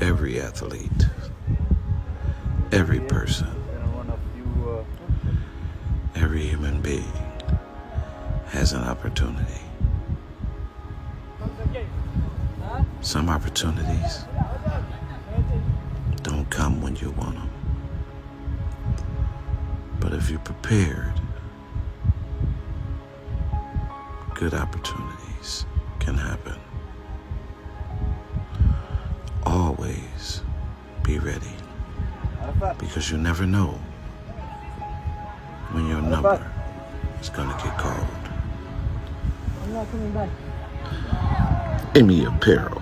every athlete, every person, every human being has an opportunity. Some opportunities don't come when you want them. But if you're prepared, good opportunities can happen. Always be ready, because you never know when your number is gonna get called. I'm not coming back. Emmy Apparel,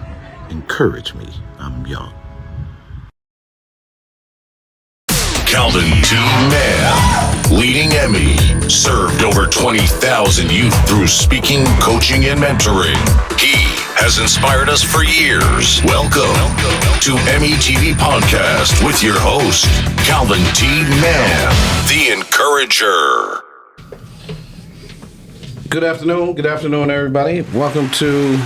encourage me, I'm young. Calvin T. Mann, leading Emmy, served over 20,000 youth through speaking, coaching, and mentoring. He has inspired us for years. Welcome to Emmy TV Podcast with your host, Calvin T. Mann, the Encourager. Good afternoon, everybody. Welcome to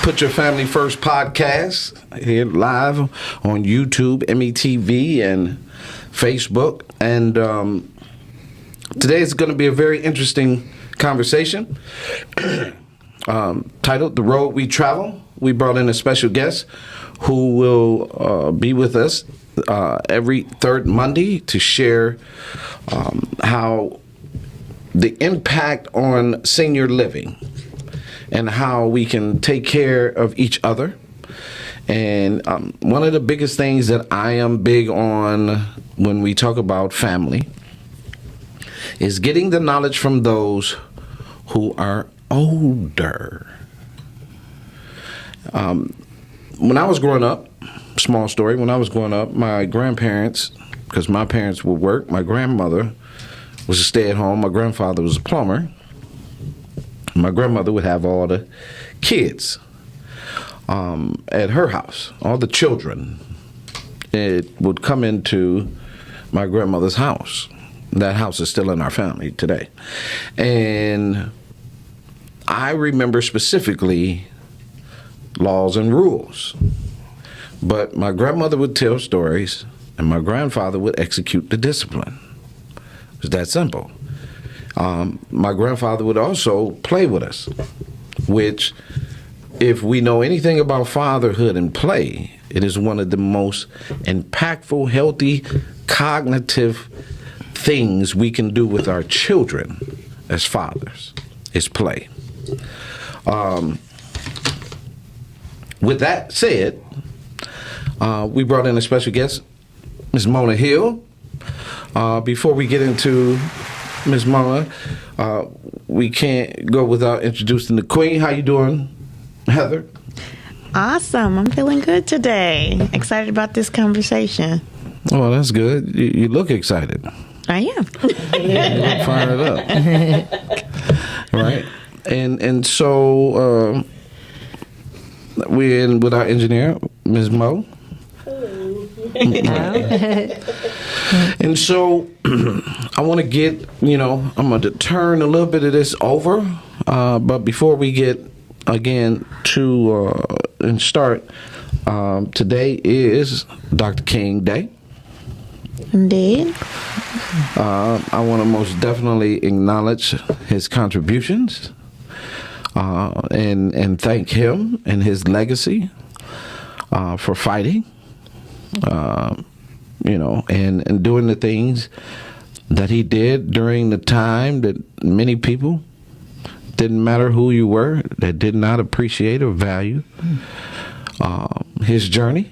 Put Your Family First podcast, here live on YouTube, METV, and Facebook. And today is going to be a very interesting conversation titled The Road We Travel. We brought in a special guest who will be with us every third Monday to share how the impact on senior living and how we can take care of each other. And one of the biggest things that I am big on when we talk about family is getting the knowledge from those who are older. When I was growing up, small story, when I was growing up, my grandparents, because my parents would work, my grandmother was a stay-at-home, my grandfather was a plumber. My grandmother would have all the kids at her house, all the children. It would come into my grandmother's house. That house is still in our family today. And I remember specifically laws and rules. But my grandmother would tell stories, and my grandfather would execute the discipline. It was that simple. My grandfather would also play with us, which, if we know anything about fatherhood and play, it is one of the most impactful, healthy, cognitive things we can do with our children as fathers, is play. With that said, we brought in a special guest, Ms. Mona Hill. Before we get into Ms. Mona, we can't go without introducing the queen. How you doing, Heather? Awesome. I'm feeling good today. Excited about this conversation. Oh, that's good. You look excited. I am. You look fired up. Right? And so we're in with our engineer, Ms. Mo. And so I want to get, I'm going to turn a little bit of this over. But before we get, again, to and start, today is Dr. King Day. Indeed. I want to most definitely acknowledge his contributions and thank him and his legacy for fighting. And doing the things that he did during the time that many people, didn't matter who you were, that did not appreciate or value his journey.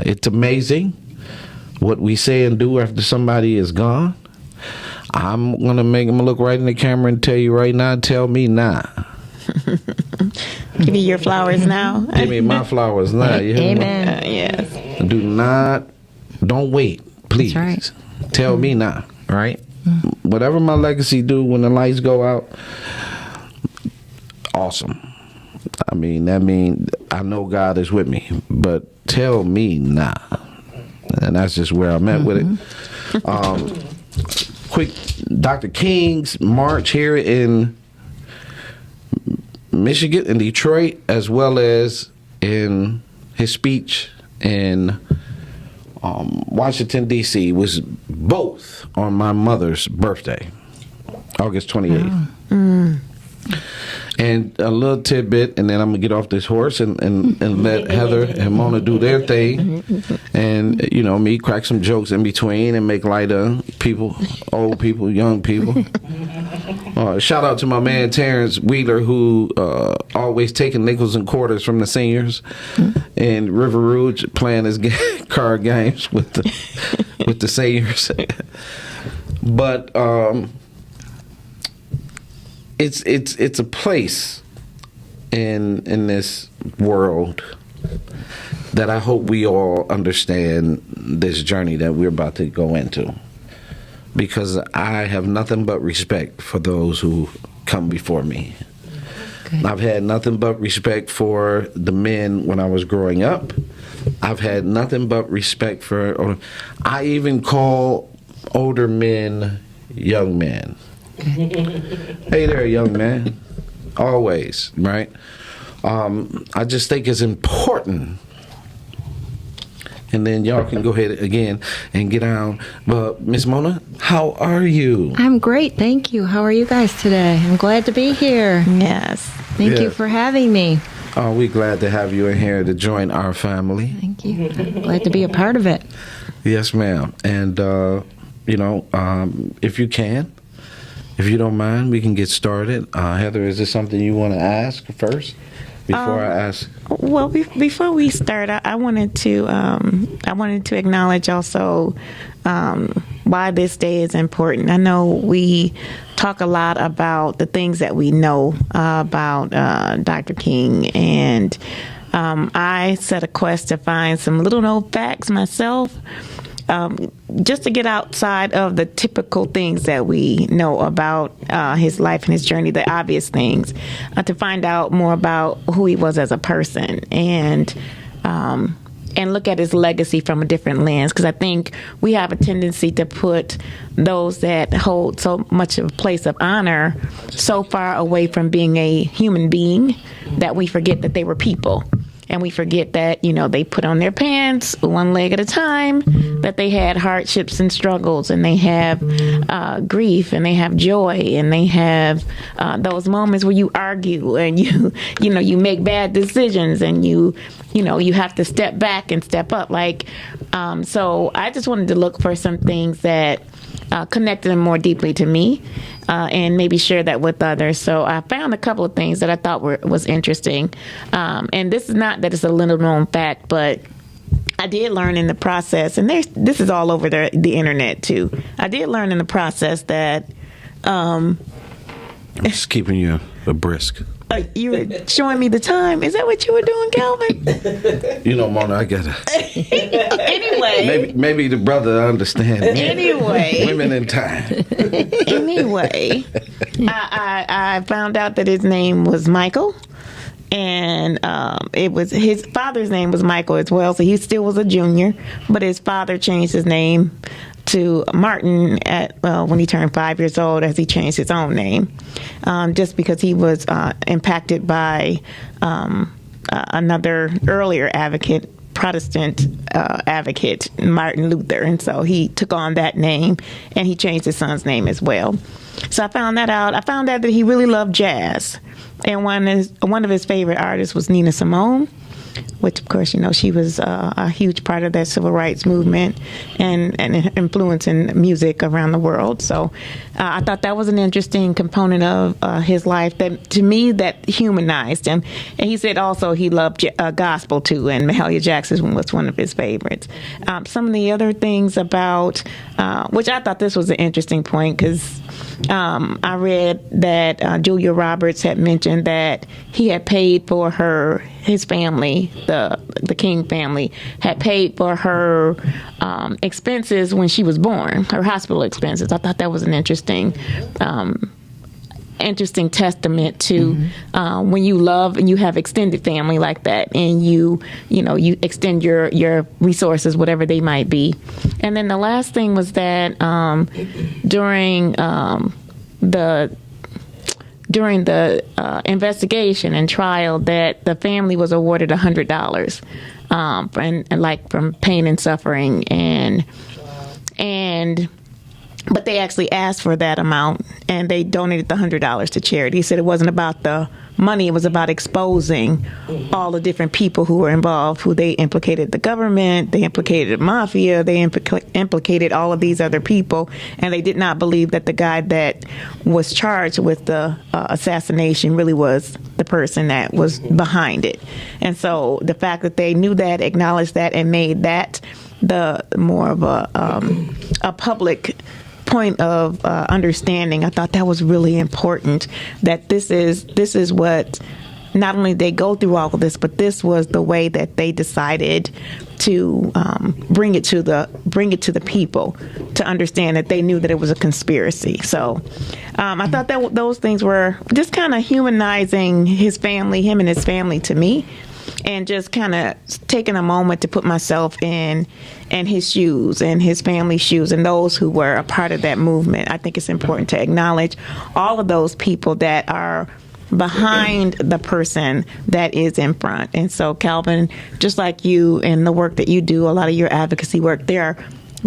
It's amazing what we say and do after somebody is gone. I'm going to make him look right in the camera and tell you right now, tell me now. Give you your flowers now. Give me my flowers now. You hear Amen. Yes. Don't wait, please. That's right. Tell me now, right? Whatever my legacy do when the lights go out, awesome. I mean, I know God is with me, but tell me now. And that's just where I'm at with it. Quick, Dr. King's march here in Michigan, in Detroit, as well as in his speech in Washington, D.C. was both on my mother's birthday, August 28th. Oh. And a little tidbit, and then I'm going to get off this horse and let Heather and Mona do their thing. And, you know, me crack some jokes in between and make light of people, old people, young people. Shout out to my man Terrence Wheeler, who always taking nickels and quarters from the seniors in River Rouge, playing his card games with the seniors. But it's a place in this world that I hope we all understand this journey that we're about to go into, because I have nothing but respect for those who come before me. Good. I've had nothing but respect for the men when I was growing up. I've had nothing but respect for, I even call older men young men. Hey there, young man. Always, right? I just think it's important. And then y'all can go ahead again and get on. But Miss Mona, how are you? I'm great, thank you. How are you guys today? I'm glad to be here. Yes. Thank you for having me. Oh, we're glad to have you in here to join our family. Thank you. Glad to be a part of it. Yes, ma'am. And, if you can, if you don't mind, we can get started. Heather, is there something you want to ask first before I ask? Well, before we start, I wanted to acknowledge also why this day is important. I know we talk a lot about the things that we know about Dr. King, and I set a quest to find some little known facts myself. Just to get outside of the typical things that we know about his life and his journey, the obvious things, to find out more about who he was as a person and look at his legacy from a different lens. Because I think we have a tendency to put those that hold so much of a place of honor so far away from being a human being that we forget that they were people. And we forget that, you know, they put on their pants one leg at a time, that they had hardships and struggles, and they have grief, and they have joy, and they have those moments where you argue and you make bad decisions, and you have to step back and step up. So I just wanted to look for some things that connected them more deeply to me, and maybe share that with others. So I found a couple of things that I thought was interesting. And this is not that it's a little known fact, but I did learn in the process, and this is all over the internet too. I did learn in the process that I'm just keeping you brisk. You were showing me the time. Is that what you were doing, Calvin? You know, Mona, I gotta. Anyway. Maybe the brother understand. Anyway. Women in time. Anyway, I found out that his name was Michael. And it was his father's name was Michael as well, so he still was a junior. But his father changed his name to Martin when he turned 5 years old, as he changed his own name, just because he was impacted by another earlier Protestant advocate, Martin Luther, and so he took on that name, and he changed his son's name as well. So I found that out. I found out that he really loved jazz, and one of his favorite artists was Nina Simone, which, of course, she was a huge part of that civil rights movement and influencing music around the world. So I thought that was an interesting component of his life that, to me, that humanized him. And he said also he loved gospel, too, and Mahalia Jackson was one of his favorites. Some of the other things about, which I thought this was an interesting point, because I read that Julia Roberts had mentioned that he had paid for his family, the King family, had paid for her expenses when she was born, her hospital expenses. I thought that was an interesting testament to when you love and you have extended family like that, and you extend your resources, whatever they might be. And then the last thing was that during the investigation and trial, that the family was awarded $100 and like from pain and suffering, and but they actually asked for that amount, and they donated the $100 to charity. He said it wasn't about the money, it was about exposing all the different people who were involved, who they implicated the government, they implicated the mafia, they implicated all of these other people, and they did not believe that the guy that was charged with the assassination really was the person that was behind it. And so the fact that they knew that, acknowledged that, and made that the more of a public point of understanding, I thought that was really important, that this is what, not only they go through all of this, but this was the way that they decided to bring it to the people, to understand that they knew that it was a conspiracy. So I thought that those things were just kind of humanizing him and his family to me, and just kind of taking a moment to put myself in his shoes and his family's shoes and those who were a part of that movement. I think it's important to acknowledge all of those people that are behind the person that is in front. And so, Calvin, just like you and the work that you do, a lot of your advocacy work, there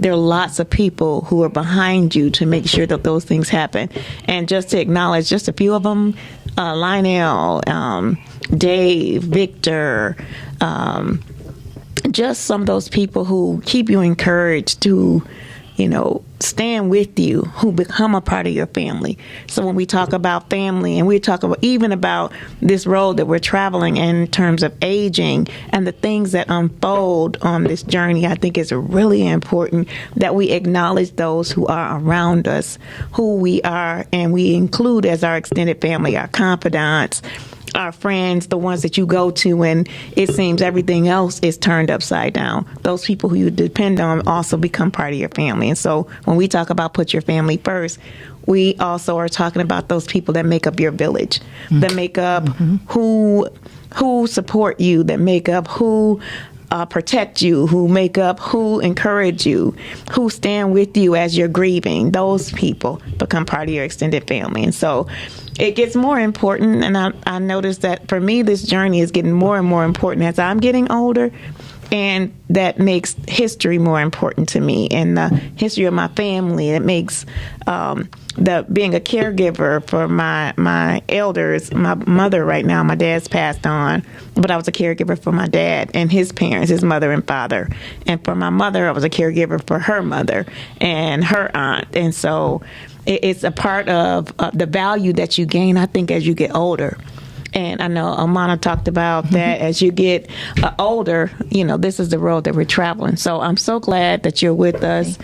are lots of people who are behind you to make sure that those things happen. And just to acknowledge just a few of them, Lionel, Dave, Victor, just some of those people who keep you encouraged to, stand with you, who become a part of your family. So when we talk about family, and we talk about even about this road that we're traveling in terms of aging and the things that unfold on this journey, I think it's really important that we acknowledge those who are around us, who we are, and we include as our extended family, our confidants, our friends, the ones that you go to when it seems everything else is turned upside down. Those people who you depend on also become part of your family. And so when we talk about put your family first, we also are talking about those people that make up your village, that make up who support you, that make up who protect you, who make up, who encourage you, who stand with you as you're grieving. Those people become part of your extended family. And so it gets more important, and I noticed that for me, this journey is getting more and more important as I'm getting older, and that makes history more important to me, and the history of my family. It makes being a caregiver for my elders. My mother right now, my dad's passed on, but I was a caregiver for my dad and his parents, his mother and father. And for my mother, I was a caregiver for her mother and her aunt. And so it's a part of the value that you gain, I think, as you get older. And I know Amana talked about that as you get older, this is the road that we're traveling. So I'm so glad that you're with us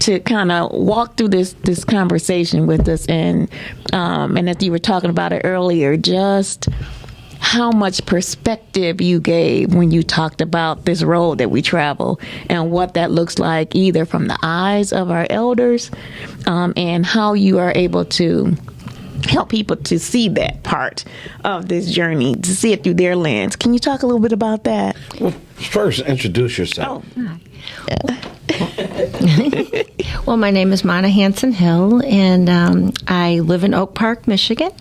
to kind of walk through this conversation with us. And as you were talking about it earlier, just how much perspective you gave when you talked about this road that we travel and what that looks like, either from the eyes of our elders and how you are able to help people to see that part of this journey, to see it through their lens. Can you talk a little bit about that? Well, first, introduce yourself. Well, my name is Mana Hanson Hill, and I live in Oak Park, Michigan,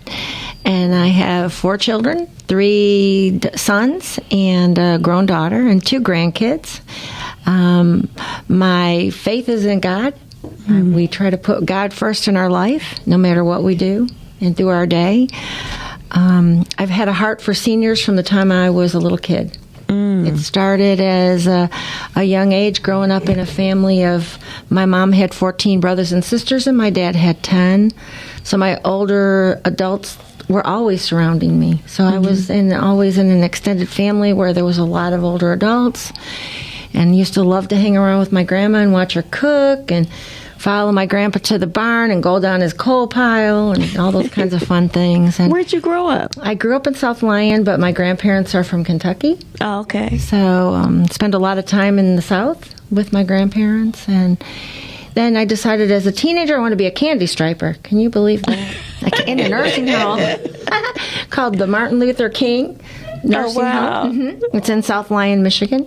and I have 4 children, 3 sons and a grown daughter, and 2 grandkids. My faith is in God. We try to put God first in our life, no matter what we do and through our day. I've had a heart for seniors from the time I was a little kid. It started as a young age, growing up in a family of, my mom had 14 brothers and sisters, and my dad had 10. So my older adults were always surrounding me. So I was always in an extended family where there was a lot of older adults, and used to love to hang around with my grandma and watch her cook, and follow my grandpa to the barn and go down his coal pile and all those kinds of fun things. And where'd you grow up? I grew up in South Lyon, but my grandparents are from Kentucky. Oh, okay. So spent a lot of time in the South with my grandparents. And then I decided as a teenager I want to be a candy striper. Can you believe that? Like in a nursing home called the Martin Luther King nursing home. It's in South Lyon, Michigan.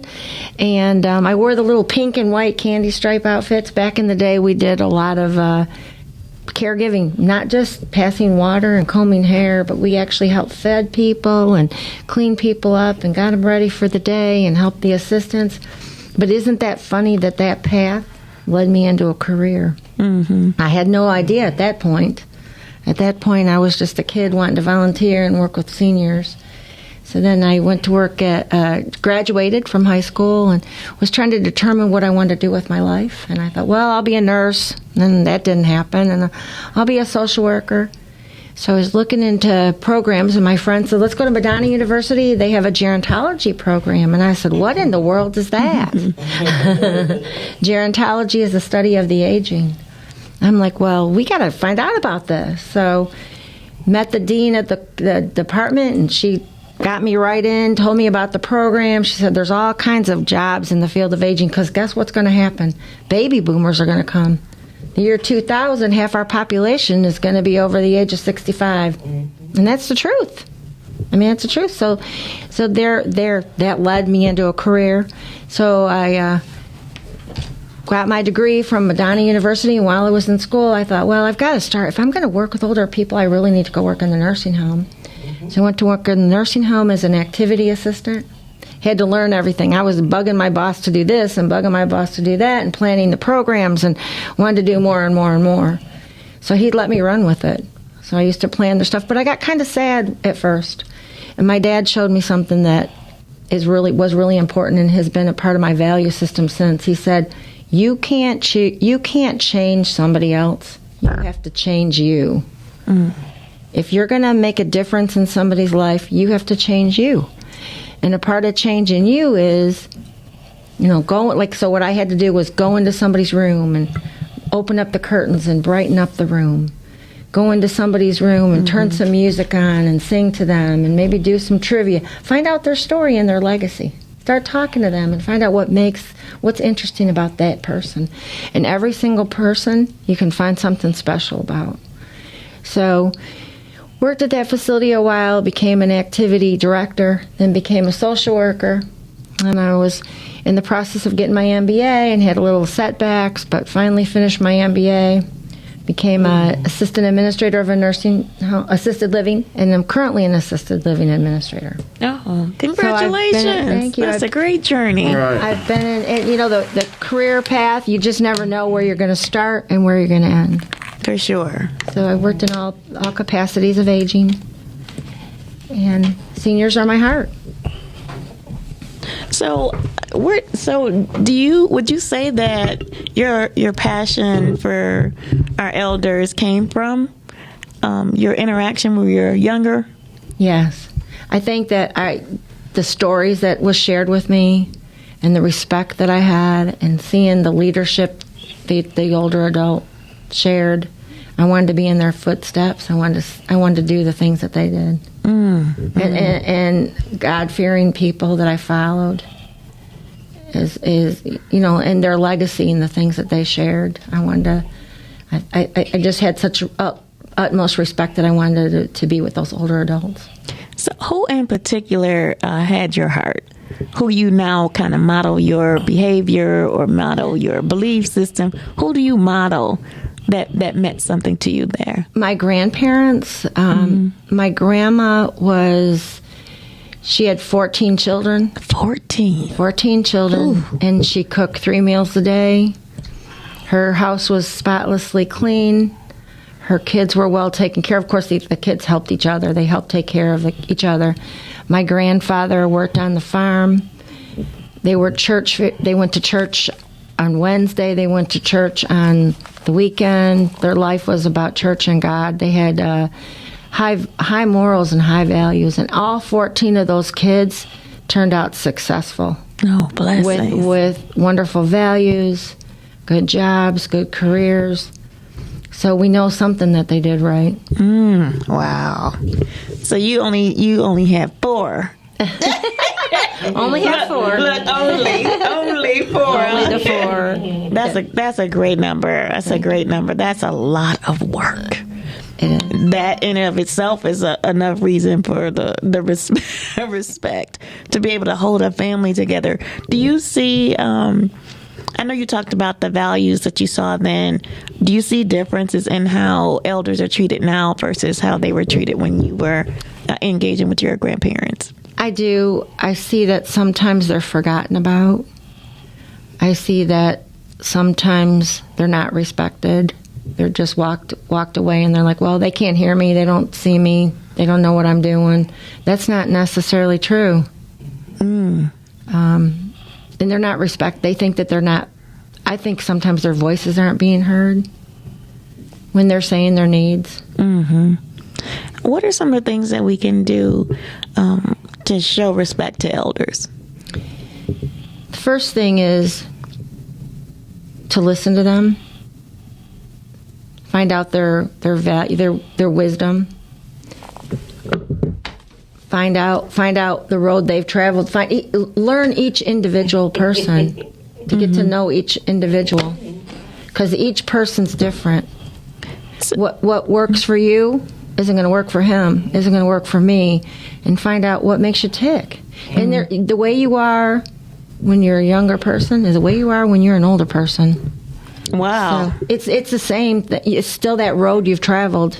And I wore the little pink and white candy stripe outfits. Back in the day, we did a lot of caregiving, not just passing water and combing hair, but we actually helped fed people and clean people up and got them ready for the day and helped the assistants. But isn't that funny that that path led me into a career? I had no idea at that point. At that point, I was just a kid wanting to volunteer and work with seniors. So then I went to work graduated from high school and was trying to determine what I wanted to do with my life. And I thought, well, I'll be a nurse. And then that didn't happen. And I'll be a social worker. So I was looking into programs, and my friend said, let's go to Madonna University. They have a gerontology program. And I said, what in the world is that? Gerontology is the study of the aging. I'm like, well, we got to find out about this. So met the dean at the department, and she got me right in, told me about the program. She said there's all kinds of jobs in the field of aging because guess what's going to happen? Baby boomers are going to come. The year 2000, half our population is going to be over the age of 65. And that's the truth. I mean, that's the truth. So that led me into a career. So I got my degree from Madonna University, and while I was in school, I thought, well, I've got to start. If I'm going to work with older people, I really need to go work in the nursing home. So I went to work in the nursing home as an activity assistant. Had to learn everything. I was bugging my boss to do this and bugging my boss to do that and planning the programs and wanted to do more and more and more. So he'd let me run with it. So I used to plan the stuff, but I got kind of sad at first. And my dad showed me something that was really important and has been a part of my value system since. He said, you can't change somebody else. You have to change you. If you're going to make a difference in somebody's life, you have to change you. And a part of changing you is, so what I had to do was go into somebody's room and open up the curtains and brighten up the room. Go into somebody's room and turn some music on and sing to them and maybe do some trivia. Find out their story and their legacy. Start talking to them and find out what's interesting about that person. And every single person you can find something special about. So worked at that facility a while, became an activity director, then became a social worker. And I was in the process of getting my MBA and had a little setbacks, but finally finished my MBA. Became an assistant administrator of a nursing home, assisted living, and I'm currently an assisted living administrator. Oh, congratulations. Thank you. That's a great journey. Right. I've been in, the career path, you just never know where you're going to start and where you're going to end. For sure. So I worked in all capacities of aging, and seniors are my heart. So, would you say that your passion for our elders came from your interaction when you were younger? Yes, I think that the stories that was shared with me, and the respect that I had, and seeing the leadership the older adult shared, I wanted to be in their footsteps. I wanted to do the things that they did. And God-fearing people that I followed is and their legacy and the things that they shared. I just had such utmost respect that I wanted to be with those older adults. So who in particular had your heart? Who you now kind of model your behavior or model your belief system? Who do you model that meant something to you there? My grandparents. My grandma she had 14 children. 14 children. Ooh. And she cooked 3 meals a day. Her house was spotlessly clean. Her kids were well taken care of. Of course, the kids helped each other. They helped take care of each other. My grandfather worked on the farm. They went to church on Wednesday. They went to church on the weekend. Their life was about church and God. They had high morals and high values, and all 14 of those kids turned out successful. Oh, blessings. With wonderful values, good jobs, good careers. So we know something that they did right. Wow. So you only have 4. Only have 4. Look, only 4. Only the 4. That's a great number. That's a great number. That's a lot of work. That in and of itself is enough reason for the respect to be able to hold a family together. Do you see I know you talked about the values that you saw then. Do you see differences in how elders are treated now versus how they were treated when you were engaging with your grandparents? I do. I see that sometimes they're forgotten about. I see that sometimes they're not respected. They're just walked away, and they're like, well, they can't hear me. They don't see me. They don't know what I'm doing. That's not necessarily true. And they're not They think that they're not. I think sometimes their voices aren't being heard when they're saying their needs. Mm-hmm. What are some of the things that we can do to show respect to elders? The first thing is to listen to them, find out their value, their wisdom. Find out the road they've traveled. Learn each individual person to get to know each individual, because each person's different. What works for you isn't going to work for him, isn't going to work for me, and find out what makes you tick. And the way you are when you're a younger person is the way you are when you're an older person. Wow. So it's the same. It's still that road you've traveled.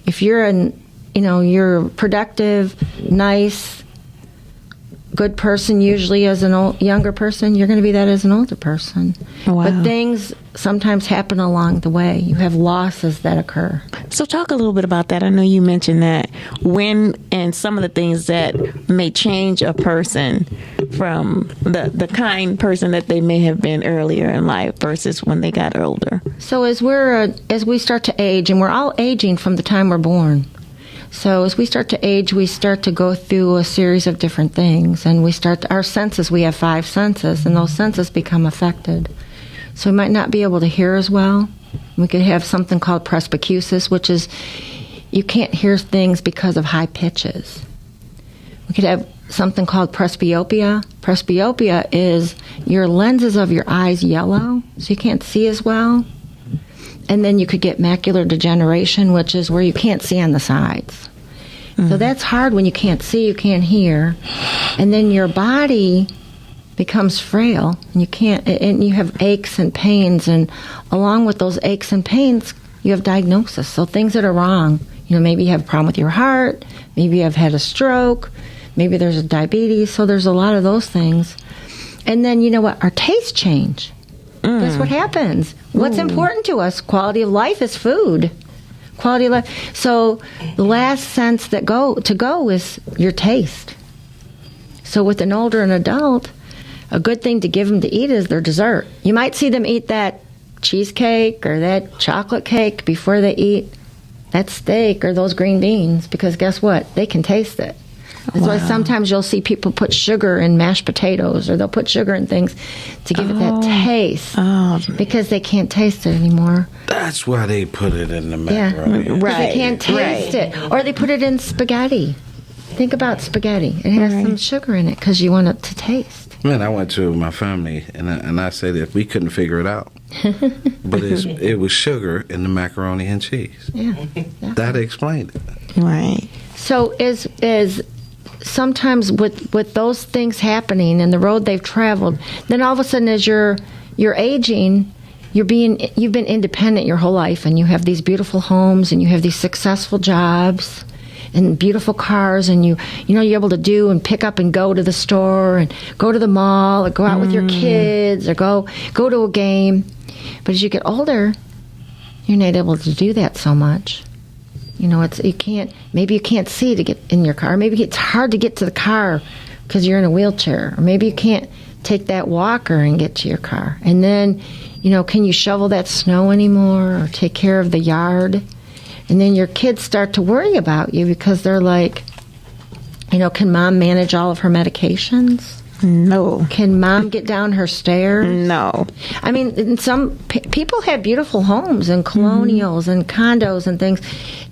If you're you're productive, nice, good person, usually as an younger person, you're going to be that as an older person. Wow. But things sometimes happen along the way. You have losses that occur. So talk a little bit about that. I know you mentioned that when and some of the things that may change a person from the kind person that they may have been earlier in life versus when they got older. So as we start to age, and we're all aging from the time we're born. So as we start to age, we start to go through a series of different things, and our senses, we have 5 senses, and those senses become affected. So we might not be able to hear as well. We could have something called presbycusis, which is you can't hear things because of high pitches. We could have something called presbyopia. Presbyopia is your lenses of your eyes yellow, so you can't see as well. And then you could get macular degeneration, which is where you can't see on the sides. Mm-hmm. So that's hard when you can't see, you can't hear. And then your body becomes frail, and you have aches and pains. And along with those aches and pains, you have diagnosis. So things that are wrong. Maybe you have a problem with your heart. Maybe you have had a stroke. Maybe there's a diabetes. So there's a lot of those things. And then, our tastes change. That's what happens. What's important to us? Quality of life is food. Quality of life. So the last sense to go is your taste. So with an older adult, a good thing to give them to eat is their dessert. You might see them eat that cheesecake or that chocolate cake before they eat that steak or those green beans, because guess what? They can taste it. That's why sometimes you'll see people put sugar in mashed potatoes, or they'll put sugar in things to give it that taste, because they can't taste it anymore. That's why they put it in the macaroni. Yeah, right. They can't taste it. Or they put it in spaghetti. Think about spaghetti. It has some sugar in it because you want it to taste. Man, I went to my family, and I said that we couldn't figure it out. But it was sugar in the macaroni and cheese. Yeah. That explained it. Right. So is sometimes with those things happening and the road they've traveled, then all of a sudden as you're aging, you've been independent your whole life, and you have these beautiful homes, and you have these successful jobs and beautiful cars, and you're able to do and pick up and go to the store and go to the mall or go out with your kids or go to a game. But as you get older, you're not able to do that so much. Maybe you can't see to get in your car. Maybe it's hard to get to the car because you're in a wheelchair. Or maybe you can't take that walker and get to your car. And then, can you shovel that snow anymore or take care of the yard? And then your kids start to worry about you because they're like, can mom manage all of her medications? No. Can mom get down her stairs? No. I mean, some people have beautiful homes and colonials and condos and things,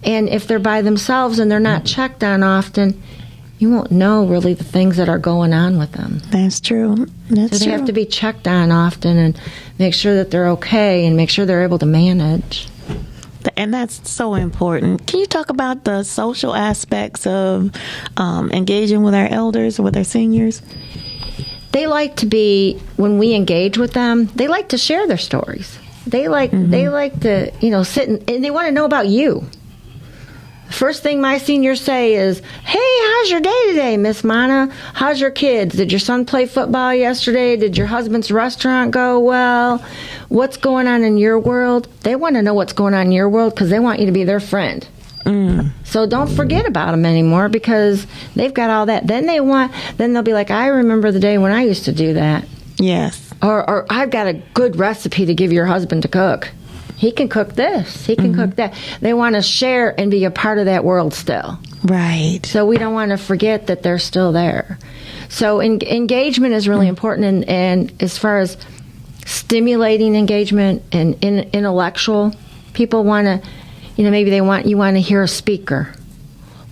and if they're by themselves and they're not checked on often, you won't know really the things that are going on with them. That's true. So they have to be checked on often and make sure that they're okay and make sure they're able to manage. And that's so important. Can you talk about the social aspects of engaging with our elders, with our seniors? they like to be, when we engage with them, they like to share their stories. They like to, sit and they want to know about you. First thing my seniors say is, "Hey, how's your day today, Miss Mana? How's your kids? Did your son play football yesterday? Did your husband's restaurant go well? What's going on in your world?" They want to know what's going on in your world because they want you to be their friend. So don't forget about them anymore because they've got all that. Then they'll be like, "I remember the day when I used to do that." Yes. Or I've got a good recipe to give your husband to cook. He can cook this. He can cook that. They want to share and be a part of that world still. Right. So we don't want to forget that they're still there. So engagement is really important. And as far as stimulating engagement and intellectual, people want to, maybe you want to hear a speaker.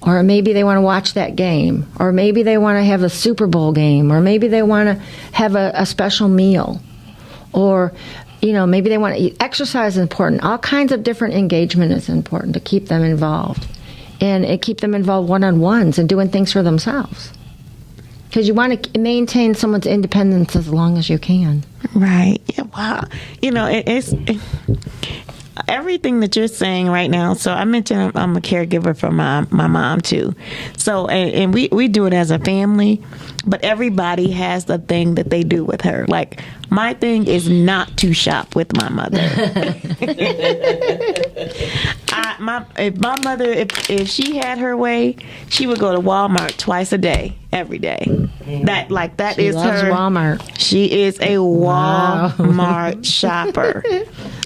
Or maybe they want to watch that game. Or maybe they want to have a Super Bowl game. Or maybe they want to have a special meal. Or maybe they want to eat. Exercise is important. All kinds of different engagement is important to keep them involved. And keep them involved one-on-ones and doing things for themselves. Because you want to maintain someone's independence as long as you can. Right. Yeah, wow. It's everything that you're saying right now. So I mentioned I'm a caregiver for my mom too. So and we do it as a family, but everybody has the thing that they do with her. Like my thing is not to shop with my mother. If she had her way, she would go to Walmart twice a day, every day. That She is loves her. Walmart. She is a Walmart shopper,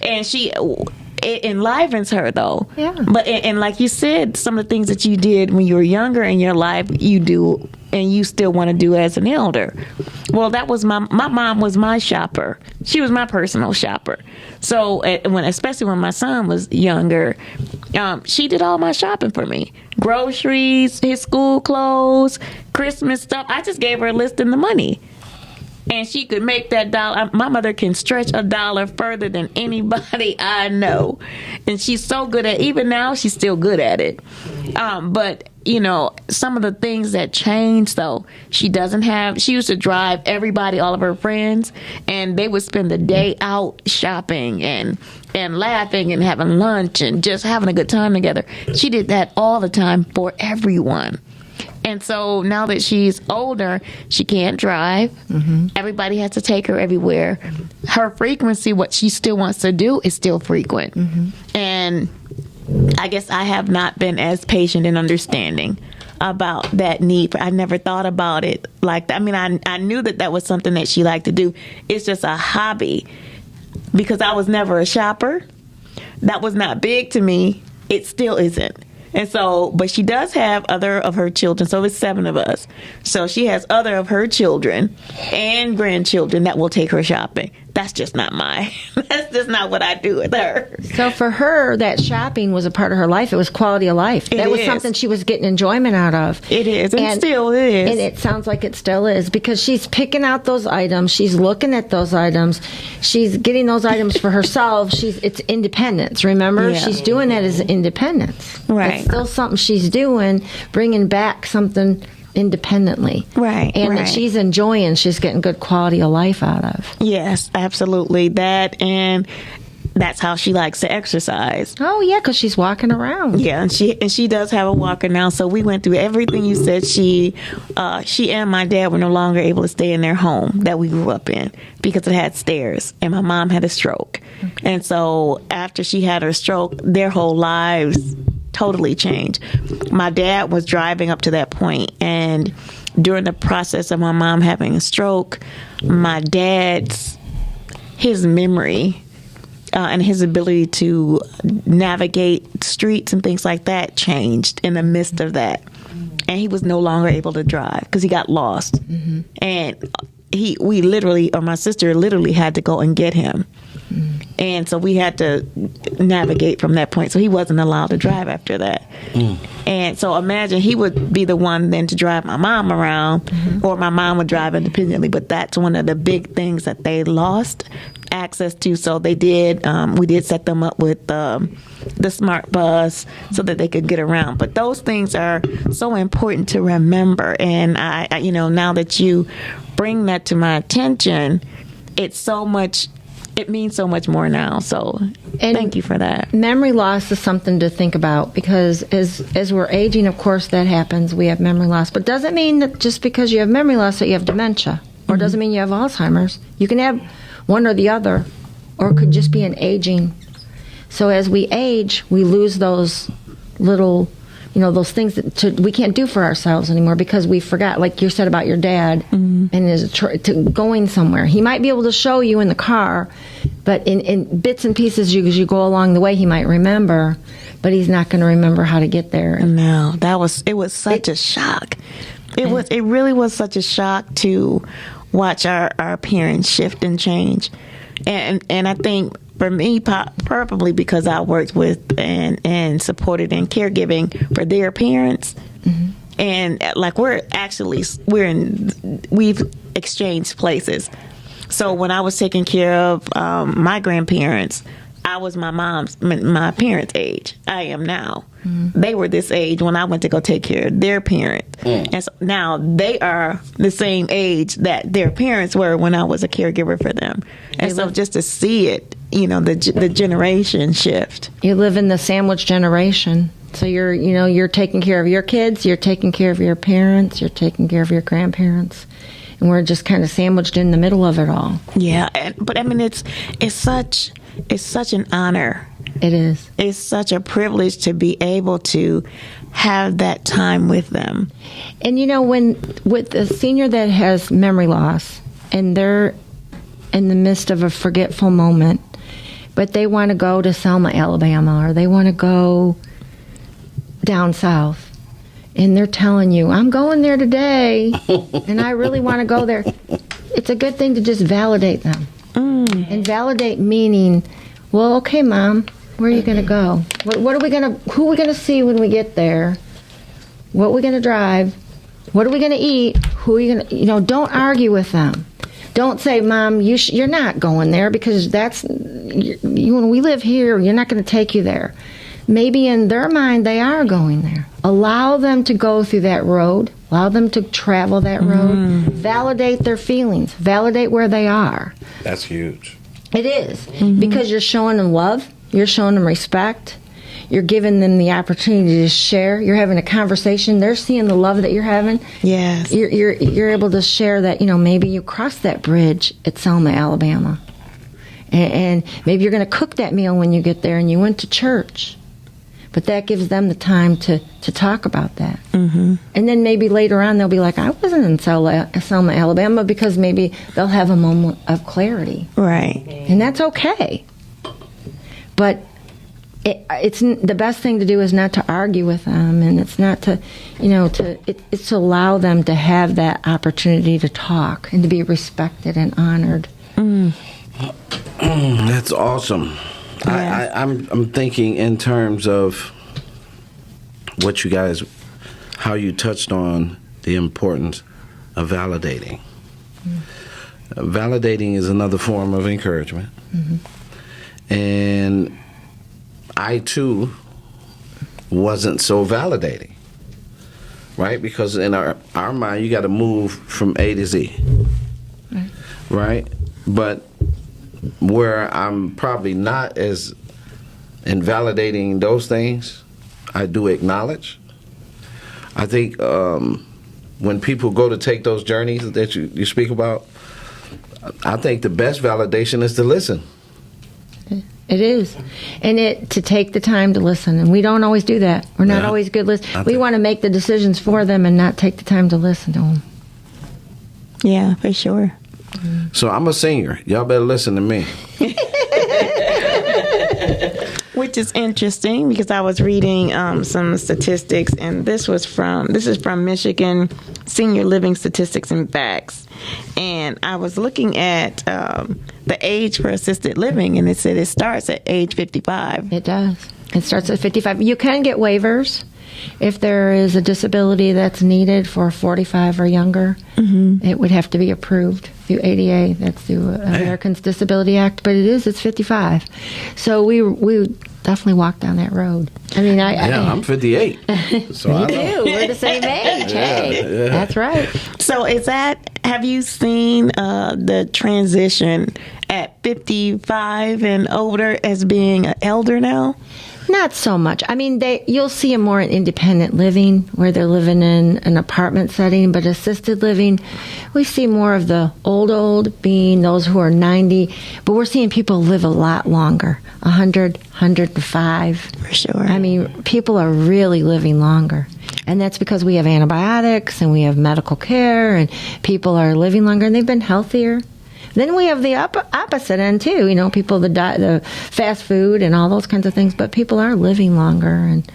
and it enlivens her though. Yeah. But and like you said, some of the things that you did when you were younger in your life, you do, and you still want to do as an elder. Well, that was my mom was my shopper. She was my personal shopper. So especially when my son was younger, she did all my shopping for me. Groceries, his school clothes, Christmas stuff. I just gave her a list and the money. And she could make that dollar. My mother can stretch a dollar further than anybody I know. And she's so good at, even now, she's still good at it. But, some of the things that changed, though, she used to drive everybody, all of her friends, and they would spend the day out shopping and laughing and having lunch and just having a good time together. She did that all the time for everyone. And so now that she's older, she can't drive. Mm-hmm. Everybody has to take her everywhere. Her frequency, what she still wants to do, is still frequent. Mm-hmm. And I guess I have not been as patient and understanding about that need. I never thought about it like that. I mean, I knew that was something that she liked to do. It's just a hobby because I was never a shopper. That was not big to me. It still isn't. And so, but she does have other of her children. So it's 7 of us. So she has other of her children and grandchildren that will take her shopping. That's just not that's just not what I do with her. So for her, that shopping was a part of her life. It was quality of life. That was something she was getting enjoyment out of. It is. And still is. And it sounds like it still is because she's picking out those items. She's looking at those items. She's getting those items for herself. It's independence. Remember? Yeah. She's doing that as independence. Right. It's still something she's doing, bringing back something independently. Right. And that she's enjoying, she's getting good quality of life out of. Yes, absolutely. That, and that's how she likes to exercise. Oh yeah, because she's walking around. Yeah, and she does have a walker now. So we went through everything you said. She and my dad were no longer able to stay in their home that we grew up in because it had stairs, and my mom had a stroke. Okay. And so after she had her stroke, their whole lives totally changed. My dad was driving up to that point, and during the process of my mom having a stroke, my dad's his memory and his ability to navigate streets and things like that changed in the midst of that, and he was no longer able to drive because he got lost. Mm-hmm. And my sister literally had to go and get him. Mm-hmm. And so we had to navigate from that point. So he wasn't allowed to drive after that. And so imagine he would be the one then to drive my mom around, or my mom would drive independently. But that's one of the big things that they lost access to. So they did, we did set them up with the smart bus so that they could get around. But those things are so important to remember. And I now that you bring that to my attention, it's so much. It means so much more now. So thank you for that. Memory loss is something to think about, because as we're aging, of course, that happens. We have memory loss. But doesn't mean that just because you have memory loss that you have dementia, or doesn't mean you have Alzheimer's. You can have one or the other, or it could just be an aging. So as we age, we lose those little, those things that we can't do for ourselves anymore because we forgot, like you said about your dad and his going somewhere. He might be able to show you in the car, but in bits and pieces as you go along the way, he might remember, but he's not going to remember how to get there. No, it was such a shock. It really was such a shock to watch our appearance shift and change. And I think for me, probably because I worked with and supported in caregiving for their parents, and like we've exchanged places. So when I was taking care of my grandparents, I was my parents' age. I am now. They were this age when I went to go take care of their parents. And so now they are the same age that their parents were when I was a caregiver for them. And so just to see it, the generation shift. You live in the sandwich generation. So you're taking care of your kids, you're taking care of your parents, you're taking care of your grandparents. And we're just kind of sandwiched in the middle of it all. Yeah, but I mean, it's such an honor. It is. It's such a privilege to be able to have that time with them. And when with a senior that has memory loss and they're in the midst of a forgetful moment, but they want to go to Selma, Alabama, or they want to go down south, and they're telling you, I'm going there today, and I really want to go there. It's a good thing to just validate them. And validate meaning, well, okay, Mom, where are you going to go? Who are we going to see when we get there? What are we going to drive? What are we going to eat? Who are you going to, don't argue with them. Don't say, Mom, you're not going there because when we live here, you're not going to take you there. Maybe in their mind, they are going there. Allow them to go through that road. Allow them to travel that road. Validate their feelings. Validate where they are. That's huge. It is. Because you're showing them love. You're showing them respect. You're giving them the opportunity to share. You're having a conversation. They're seeing the love that you're having. Yes. You're able to share that, maybe you crossed that bridge at Selma, Alabama. And maybe you're going to cook that meal when you get there and you went to church. But that gives them the time to talk about that. And then maybe later on they'll be like, I wasn't in Selma, Alabama, because maybe they'll have a moment of clarity. Right. And that's okay. But it's the best thing to do is not to argue with them, and it's not to, it's to allow them to have that opportunity to talk and to be respected and honored. That's awesome. Yeah. I'm thinking in terms of what you guys, how you touched on the importance of validating. Validating is another form of encouragement. And I, too, wasn't so validating, right? Because in our mind, you got to move from A to Z, right? But where I'm probably not as invalidating those things, I do acknowledge. I think when people go to take those journeys that you speak about, I think the best validation is to listen. It is. And to take the time to listen. And we don't always do that. We're not always good listeners. We want to make the decisions for them and not take the time to listen to them. Yeah, for sure. So I'm a senior. Y'all better listen to me. Which is interesting because I was reading some statistics, and this is from Michigan Senior Living Statistics and Facts, and I was looking at the age for assisted living, and it said it starts at age 55. It does. It starts at 55. You can get waivers if there is a disability that's needed for 45 or younger. It would have to be approved through ADA. That's through Americans Disability Act. But it's 55. So we definitely walk down that road. I mean, I'm 58. So I know. we're the same age. Hey, that's right. So have you seen the transition at 55 and older as being an elder now? Not so much. I mean, you'll see them more in independent living, where they're living in an apartment setting, but assisted living, we see more of the old being those who are 90, but we're seeing people live a lot longer, 100, 105. For sure. I mean, people are really living longer. And that's because we have antibiotics and we have medical care, and people are living longer and they've been healthier. Then we have the opposite end too. You know, people the fast food and all those kinds of things. But people are living longer, and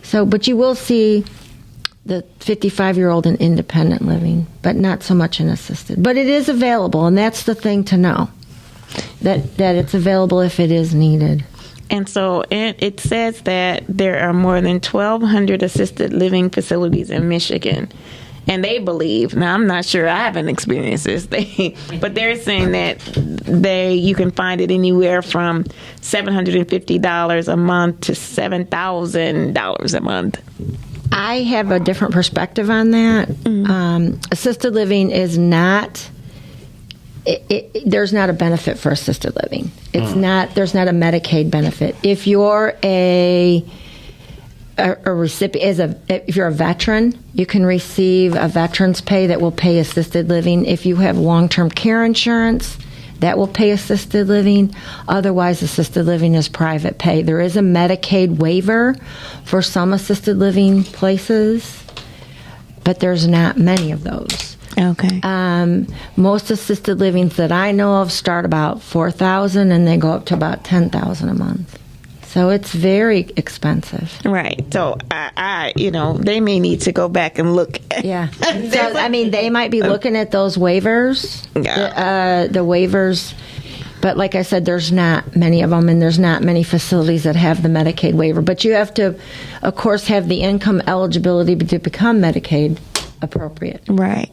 so. But you will see the 55-year-old in independent living, but not so much in assisted. But it is available, and that's the thing to know, that it's available if it is needed. And so it says that there are more than 1,200 assisted living facilities in Michigan. And they believe, now I'm not sure, I haven't experienced this, but they're saying that you can find it anywhere from $750 a month to $7,000 a month. I have a different perspective on that. Assisted living is not, there's not a benefit for assisted living. There's not a Medicaid benefit. If you're a recipient, if you're a veteran, you can receive a veteran's pay that will pay assisted living. If you have long-term care insurance, that will pay assisted living. Otherwise, assisted living is private pay. There is a Medicaid waiver for some assisted living places, but there's not many of those. Okay. Most assisted livings that I know of start about $4,000 and they go up to about $10,000 a month. So it's very expensive. Right. So I they may need to go back and look. Yeah. So, I mean, they might be looking at those waivers, the waivers. But like I said, there's not many of them, and there's not many facilities that have the Medicaid waiver. But you have to, of course, have the income eligibility to become Medicaid appropriate. Right.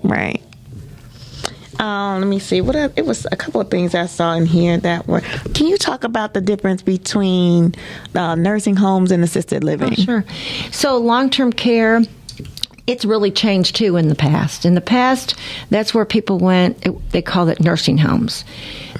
Let me see. It was a couple of things I saw in here that were. Can you talk about the difference between nursing homes and assisted living? Oh, sure. So long-term care, it's really changed too in the past. In the past, that's where people went. They called it nursing homes.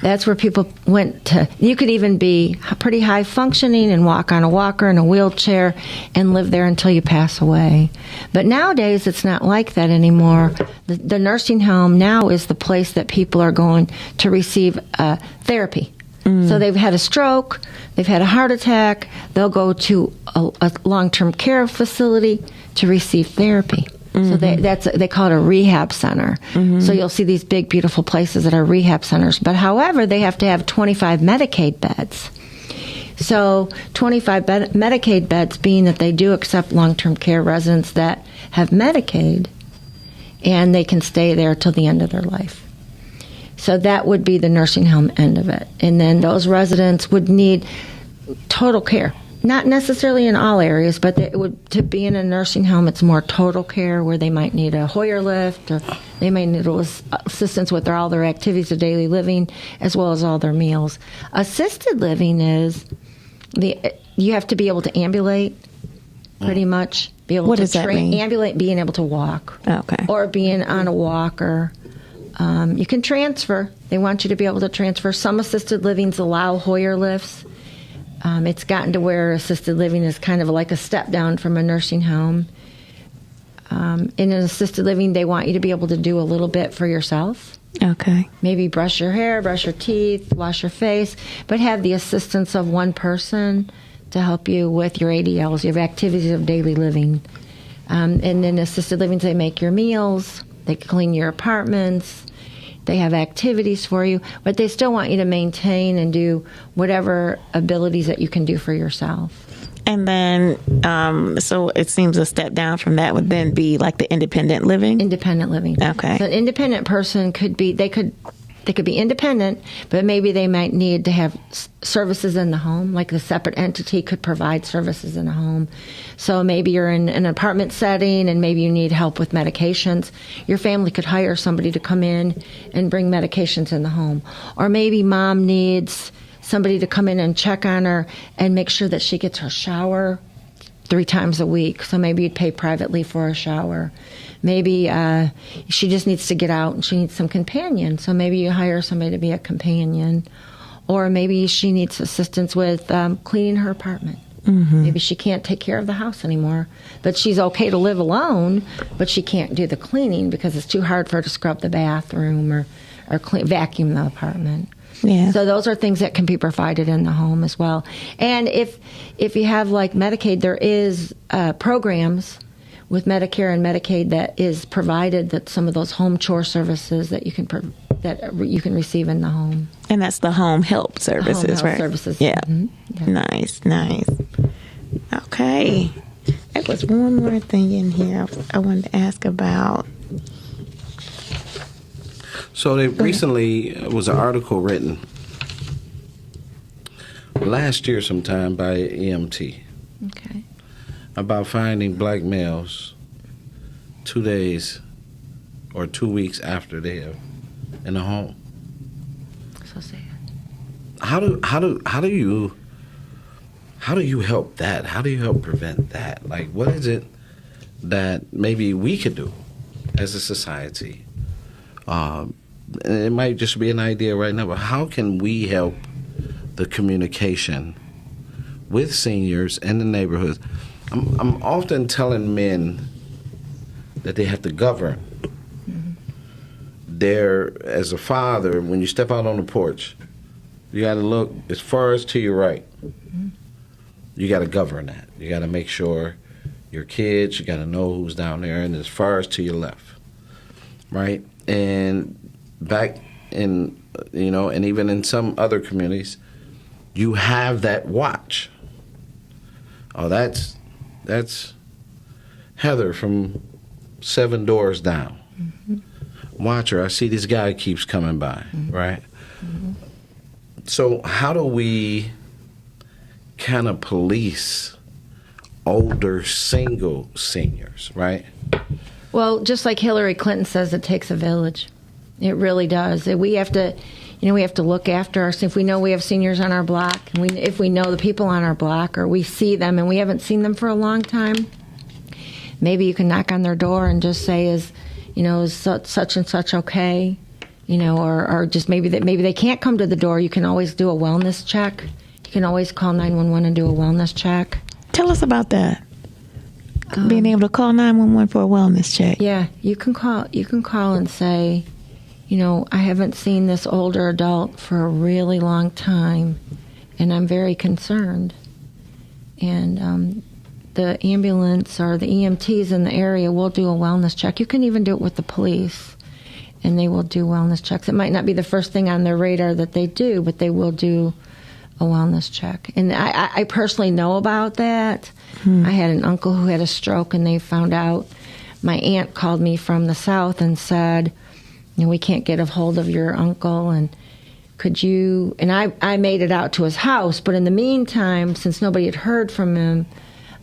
That's where people went to. You could even be pretty high functioning and walk on a walker in a wheelchair and live there until you pass away. But nowadays, it's not like that anymore. The nursing home now is the place that people are going to receive therapy. So they've had a stroke, they've had a heart attack, they'll go to a long-term care facility to receive therapy. So they call it a rehab center. So you'll see these big, beautiful places that are rehab centers. But however, they have to have 25 Medicaid beds. So 25 Medicaid beds, being that they do accept long-term care residents that have Medicaid, and they can stay there till the end of their life. So that would be the nursing home end of it. And then those residents would need total care. Not necessarily in all areas, but to be in a nursing home, it's more total care, where they might need a Hoyer lift, or they may need assistance with all their activities of daily living, as well as all their meals. Assisted living is you have to be able to ambulate, pretty much. Be able what to does that mean? Ambulate, being able to walk. Okay. Or being on a walker. You can transfer. They want you to be able to transfer. Some assisted livings allow Hoyer lifts. It's gotten to where assisted living is kind of like a step down from a nursing home. In an assisted living, they want you to be able to do a little bit for yourself. Okay. Maybe brush your hair, brush your teeth, wash your face, but have the assistance of one person to help you with your ADLs, your activities of daily living. And in assisted living, they make your meals, they clean your apartments, They have activities for you, but they still want you to maintain and do whatever abilities that you can do for yourself. And then, so it seems a step down from that would then be like the independent living. Independent living. Okay. So an independent person could be be independent, but maybe they might need to have services in the home, like a separate entity could provide services in a home. So maybe you're in an apartment setting and maybe you need help with medications. Your family could hire somebody to come in and bring medications in the home. Or maybe mom needs somebody to come in and check on her and make sure that she gets her shower 3 times a week. So maybe you'd pay privately for a shower. Maybe she just needs to get out and she needs some companion. So maybe you hire somebody to be a companion. Or maybe she needs assistance with cleaning her apartment. Mm-hmm. Maybe she can't take care of the house anymore. But she's okay to live alone, but she can't do the cleaning because it's too hard for her to scrub the bathroom or vacuum the apartment. Yeah. So those are things that can be provided in the home as well. And if you have like Medicaid, there is programs with Medicare and Medicaid that is provided that some of those home chore services that you can receive in the home. And that's the home help services, Home health right? services. Yeah. Mm-hmm. Yeah. Nice. Okay. There was one more thing in here I wanted to ask about. So there recently was an article written last year sometime by EMT Okay. about finding black males 2 days or 2 weeks after they have in a home. So sad. How do you help that? How do you help prevent that? Like, what is it that maybe we could do as a society? It might just be an idea right now, but how can we help the communication with seniors in the neighborhoods? I'm often telling men that they have to govern. Mm-hmm. As a father, when you step out on the porch, you got to look as far as to your right. Mm-hmm. You got to govern that. You got to make sure your kids, you got to know who's down there, and as far as to your left, right? And back in, and even in some other communities, you have that watch. Oh, that's Heather from 7 doors down. Mm-hmm. Watch her. I see this guy keeps coming by, mm-hmm. right? Mm-hmm. So how do we kind of police older single seniors, right? Well, just like Hillary Clinton says, it takes a village. It really does. We have to, we have to look after our. If we know we have seniors on our block, and if we know the people on our block, or we see them and we haven't seen them for a long time, maybe you can knock on their door and just say, "Is such and such okay?" Or just maybe they can't come to the door. You can always do a wellness check. You can always call 911 and do a wellness check. Tell us about that. Being able to call 911 for a wellness check. Yeah, you can call and say, I haven't seen this older adult for a really long time, and I'm very concerned. And the ambulance or the EMTs in the area will do a wellness check. You can even do it with the police, and they will do wellness checks. It might not be the first thing on their radar that they do, but they will do a wellness check. And I personally know about that. I had an uncle who had a stroke, and they found out. My aunt called me from the south and said, we can't get a hold of your uncle, and could you... And I made it out to his house, but in the meantime, since nobody had heard from him,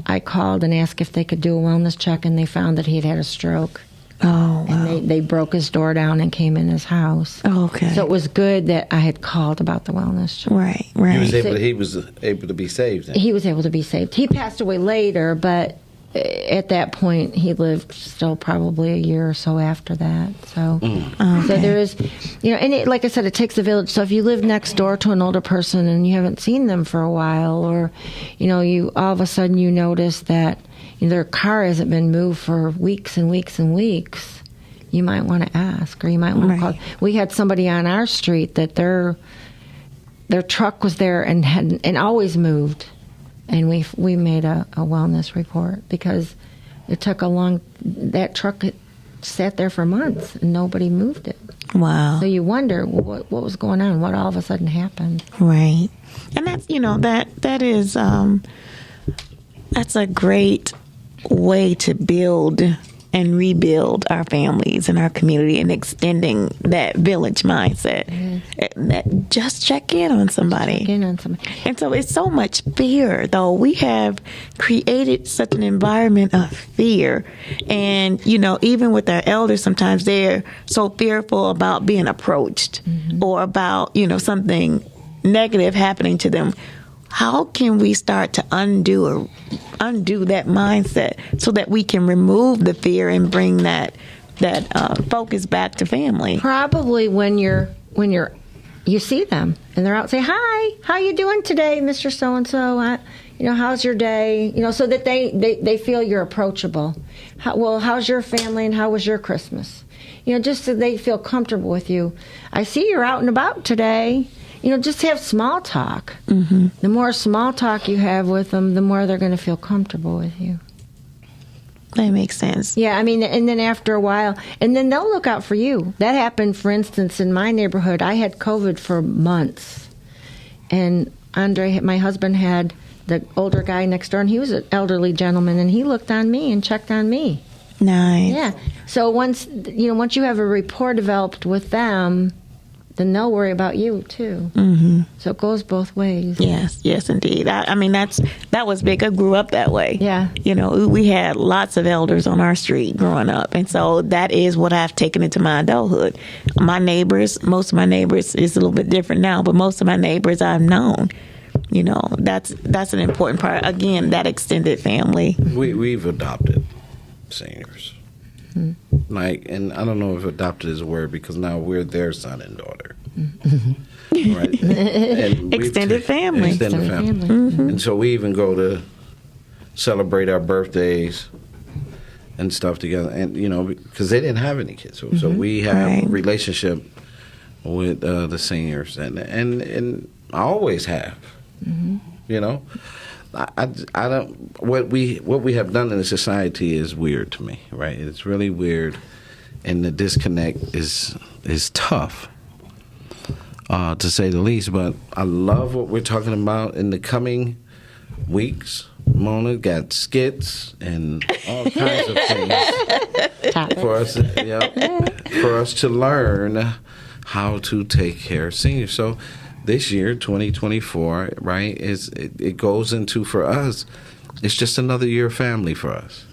I called and asked if they could do a wellness check, and they found that he had a stroke. Oh, wow. And they broke his door down and came in his house. Oh, okay. So it was good that I had called about the wellness check. Right. He was able to be saved then. He was able to be saved. He passed away later, but at that point, he lived still probably a year or so after that. So, so there is, and like I said, it takes a village. So if you live next door to an older person and you haven't seen them for a while, or, you all of a sudden you notice that their car hasn't been moved for weeks and weeks and weeks, you might want to ask, or you might want to call. We had somebody on our street that their truck was there and always moved. And we made a wellness report because it took that truck sat there for months and nobody moved it. Wow. So you wonder what was going on, what all of a sudden happened. Right. And that's, that is, that's a great way to build and rebuild our families and our community, and extending that village mindset. That just check in on somebody. And so it's so much fear, though. We have created such an environment of fear. And, even with our elders, sometimes they're so fearful about being approached or about, something negative happening to them. How can we start to undo that mindset so that we can remove the fear and bring that focus back to family? Probably when you see them and they're out, say, "Hi, how you doing today, Mr. So and So? How's your day?" So that they feel you're approachable. How's your family and how was your Christmas? Just so they feel comfortable with you. I see you're out and about today. Just have small talk. Mm-hmm. The more small talk you have with them, the more they're going to feel comfortable with you. That makes sense. Yeah, and then after a while, and then they'll look out for you. That happened, for instance, in my neighborhood. I had COVID for months. And Andre, my husband, had the older guy next door, and he was an elderly gentleman, and he looked on me and checked on me. Nice. Yeah. So once you have a rapport developed with them, then they'll worry about you too. Mm-hmm. So it goes both ways. Yes, indeed. That was big. I grew up that way. Yeah. We had lots of elders on our street growing up, and so that is what I've taken into my adulthood. Most of my neighbors is a little bit different now, but most of my neighbors I've known. That's an important part. Again, that extended family. We've adopted seniors. And I don't know if adopted is a word, because now we're their son and daughter. Right? And Extended family. Extended family. Mm-hmm. And so we even go to celebrate our birthdays and stuff together. And, because they didn't have any kids. So we have a relationship with the seniors. And I always have. Mm-hmm. I don't. What we have done in the society is weird to me, right? It's really weird, and the disconnect is tough, to say the least. But I love what we're talking about in the coming weeks. Mona got skits and all kinds of things for us to learn how to take care of seniors. So this year, 2024, right, it goes into, for us, it's just another year of family for us.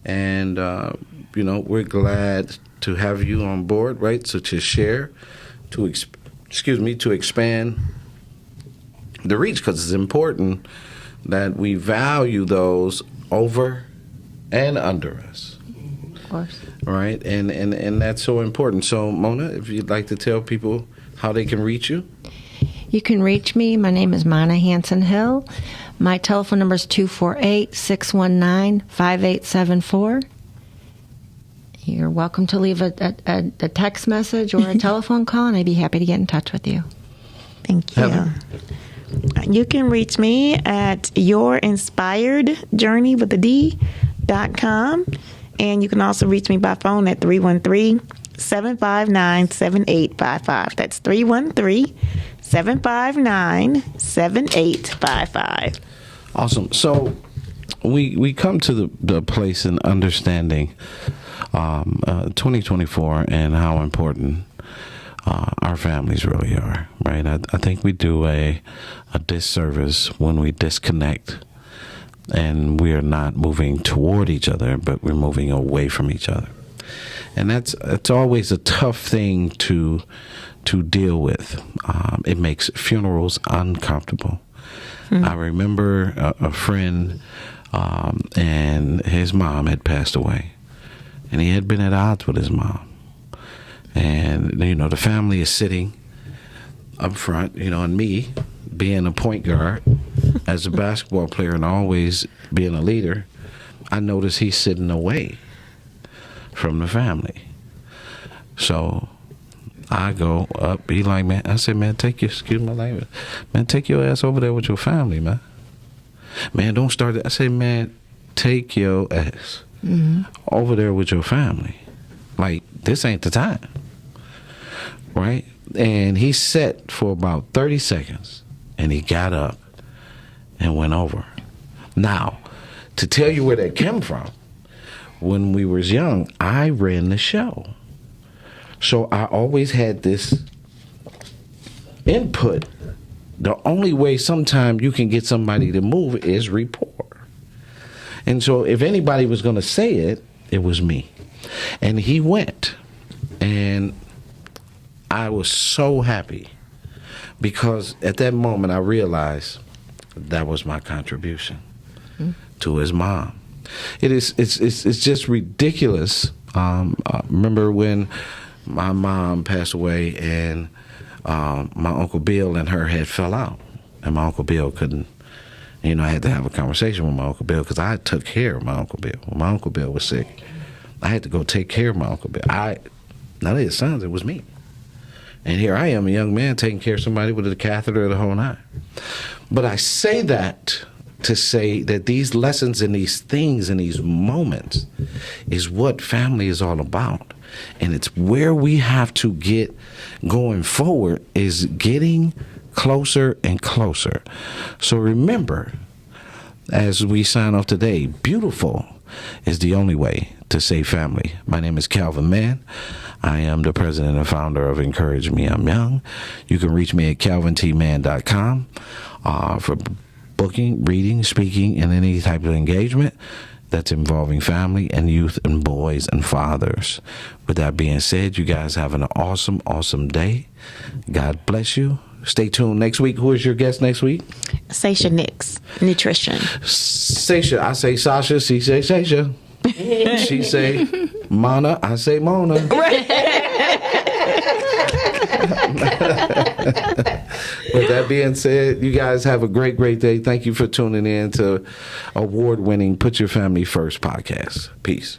And, we're glad to have you on board, right, so to share, to expand the reach, because it's important that we value those over and under us. Of course. Right, and that's so important. So, Mona, if you'd like to tell people how they can reach you. You can reach me. My name is Mona Hanson Hill. My telephone number is 248-619-5874. You're welcome to leave a text message or a telephone call, and I'd be happy to get in touch with you. Thank you. Heather? You can reach me at yourinspiredjourney.com, and you can also reach me by phone at 313-759-7855. That's 313-759-7855. Awesome. So we come to the place in understanding 2024 and how important our families really are, right? I think we do a disservice when we disconnect and we are not moving toward each other, but we're moving away from each other. And it's always a tough thing to deal with. It makes funerals uncomfortable. I remember a friend, and his mom had passed away, and he had been at odds with his mom. And, the family is sitting up front, and me being a point guard as a basketball player and always being a leader, I notice he's sitting away from the family. So I go up, he like, man, I said, man, excuse my language, man, take your ass over there with your family, man. Man, don't start that. I say, man, take your ass over there with your family. Like, this ain't the time. right? And he sat for about 30 seconds, and he got up and went over. Now, to tell you where that came from, when we was young, I ran the show. So I always had this input. The only way sometimes you can get somebody to move is rapport. And so if anybody was going to say it, it was me. And he went. And I was so happy because at that moment I realized that was my contribution to his mom. It's just ridiculous. Remember when my mom passed away and my Uncle Bill and her had fell out, and my Uncle Bill couldn't, I had to have a conversation with my Uncle Bill because I took care of my Uncle Bill. When my Uncle Bill was sick, I had to go take care of my Uncle Bill. None of his sons, it was me. And here I am, a young man, taking care of somebody with a catheter the whole night. But I say that to say that these lessons and these things and these moments is what family is all about. And it's where we have to get going forward is getting closer and closer. So remember, as we sign off today, beautiful is the only way to save family. My name is Calvin Mann. I am the president and founder of Encourage Me, I'm Young. You can reach me at calvintmann.com for booking, reading, speaking, and any type of engagement that's involving family and youth and boys and fathers. With that being said, you guys have an awesome, awesome day. God bless you. Stay tuned next week. Who is your guest next week? Sasha Nix, nutrition. Sasha. I say Sasha. She say Sasha. She say Mona. I say Mona. With that being said, you guys have a great, great day. Thank you for tuning in to award-winning Put Your Family First podcast. Peace.